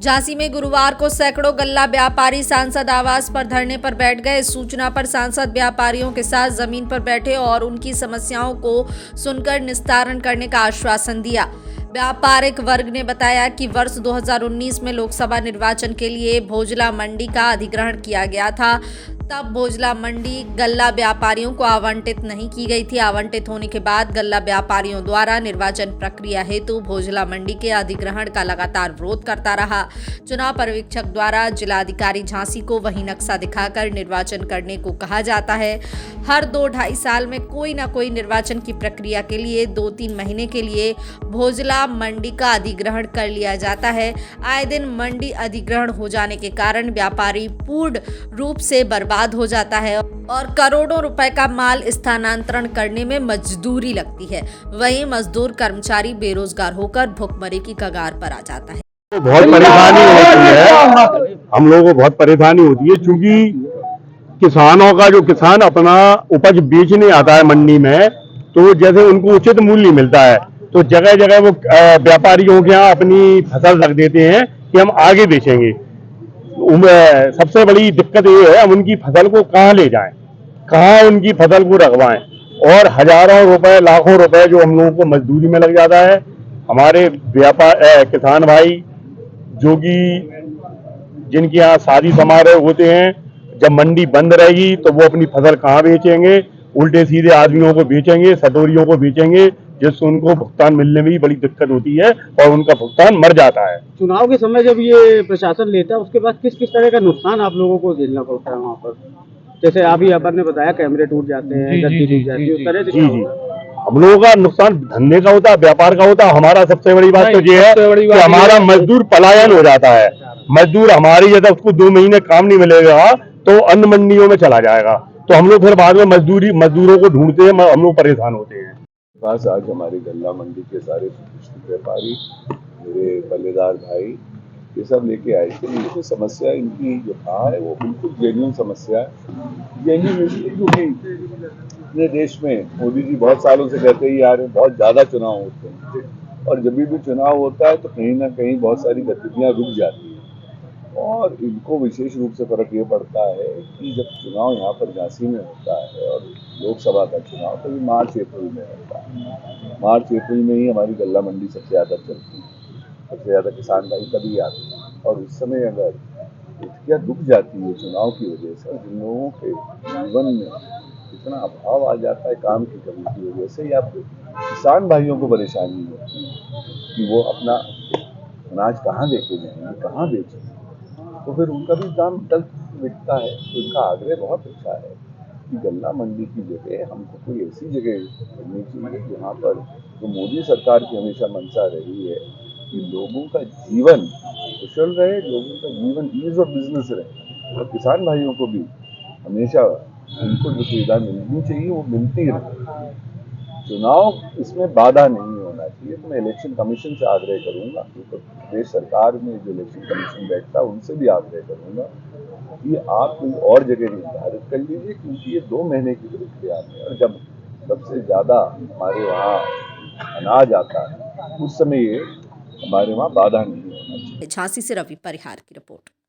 झांसी में गुरुवार को सैकड़ों गल्ला व्यापारी सांसद आवास पर धरने पर बैठ गए। सूचना पर सांसद व्यापारियों के साथ जमीन पर बैठे और उनकी समस्याओं को सुनकर निस्तारण करने का आश्वासन दिया। व्यापारिक वर्ग ने बताया कि वर्ष 2019 में लोकसभा निर्वाचन के लिए भोजला मंडी का अधिग्रहण किया गया था। तब भोजला मंडी गल्ला व्यापारियों को आवंटित नहीं की गई थी। आवंटित होने के बाद गल्ला व्यापारियों द्वारा निर्वाचन प्रक्रिया हेतु भोजला मंडी के अधिग्रहण का लगातार विरोध करता रहा। चुनाव पर्यवेक्षक द्वारा जिलाधिकारी झांसी को वही नक्शा दिखाकर निर्वाचन करने को कहा जाता है। हर 2-2.5 साल में कोई न कोई निर्वाचन की प्रक्रिया के लिए 2-3 महीने के लिए भोजला मंडी का अधिग्रहण कर लिया जाता है। आए दिन मंडी अधिग्रहण हो जाने के कारण व्यापारी पूर्ण रूप से बर्बाद हो जाता है और करोड़ों रुपए का माल स्थानांतरण करने में मजदूरी लगती है। वहीं मजदूर कर्मचारी बेरोजगार होकर भुखमरी की कगार पर आ जाता है। बहुत परेशानी होती है, हम लोगों को बहुत परेशानी होती है, क्योंकि किसानों का जो किसान अपना उपज बेचने आता है मंडी में, तो जैसे उनको उचित मूल्य मिलता है, तो जगह जगह वो व्यापारियों के यहाँ अपनी फसल रख देते हैं कि हम आगे बेचेंगे। सबसे बड़ी दिक्कत ये है, हम उनकी फसल को कहाँ ले जाएं, कहाँ उनकी फसल को रखवाएं, और हजारों रुपए लाखों रुपए जो हम लोगों को मजदूरी में लग जाता है। हमारे किसान भाई जो कि जिनके यहाँ शादी समारोह होते हैं, जब मंडी बंद रहेगी तो वो अपनी फसल कहाँ बेचेंगे, उल्टे सीधे आदमियों को बेचेंगे, सटोरियों को बेचेंगे, जिससे उनको भुगतान मिलने में भी बड़ी दिक्कत होती है और उनका भुगतान मर जाता है। चुनाव के समय जब ये प्रशासन लेता है, उसके बाद किस किस तरह का नुकसान आप लोगों को झेलना पड़ता है वहाँ पर? जैसे अभी आपने बताया कैमरे टूट जाते हैं, गद्दी टूट जाती है, उस तरह से जी हम लोगों का नुकसान धंधे का होता है, व्यापार का होता है। हमारा सबसे बड़ी बात तो ये है कि हमारा मजदूर पलायन हो जाता है। मजदूर हमारी जैसे उसको 2 महीने काम नहीं मिलेगा तो अन्य मंडियों में चला जाएगा, तो हम लोग फिर बाद में मजदूरों को ढूंढते हैं, हम लोग परेशान होते हैं। पास आज हमारी गल्ला मंडी के सारे प्रतिष्ठित व्यापारी, मेरे पल्लेदार भाई, ये सब लेके आए थे। ये समस्या इनकी जो था है वो बिल्कुल जेन्युइन समस्या है। जेन्युइन इसलिए क्योंकि अपने देश में मोदी जी बहुत सालों से कहते ही आ रहे हैं, बहुत ज़्यादा चुनाव होते हैं, और जब भी चुनाव होता है तो कहीं ना कहीं बहुत सारी गतिविधियाँ रुक जाती हैं। और इनको विशेष रूप से फर्क ये पड़ता है कि जब चुनाव यहाँ पर झांसी में होता है और लोकसभा का चुनाव, तो ये मार्च अप्रैल में होता है। मार्च अप्रैल में ही हमारी गल्ला मंडी सबसे ज़्यादा चलती है, सबसे ज़्यादा किसान भाई तभी आते हैं। और उस समय अगर स्थितियाँ रुक जाती है चुनाव की वजह से, जिन लोगों के जीवन में इतना अभाव आ जाता है काम की कमी की वजह से, या फिर किसान भाइयों को परेशानी होती है कि वो अपना अनाज कहाँ लेके जाएंगे, कहाँ बेचेंगे, तो फिर उनका भी दाम बिकता है। तो उनका आग्रह बहुत अच्छा है कि गल्ला मंडी की जगह हमको कोई ऐसी जगह करनी चाहिए जहाँ पर जो मोदी सरकार की हमेशा मंशा रही है कि लोगों का जीवन कुशल रहे, लोगों का जीवन ईज ऑफ बिजनेस रहे, और किसान भाइयों को भी हमेशा उनको जो सुविधा मिलनी चाहिए वो मिलती रहे। चुनाव इसमें बाधा नहीं होना चाहिए। तो मैं इलेक्शन कमीशन से आग्रह करूंगा, क्योंकि प्रदेश सरकार में जो इलेक्शन कमीशन बैठता है उनसे भी आग्रह करूंगा कि आप कोई और जगह निर्धारित कर लीजिए, क्योंकि ये 2 महीने की प्रक्रिया है, और जब सबसे ज्यादा हमारे वहाँ अनाज आता है उस समय ये हमारे वहाँ बाधा नहीं होना चाहिए। झांसी से रवि परिहार की रिपोर्ट।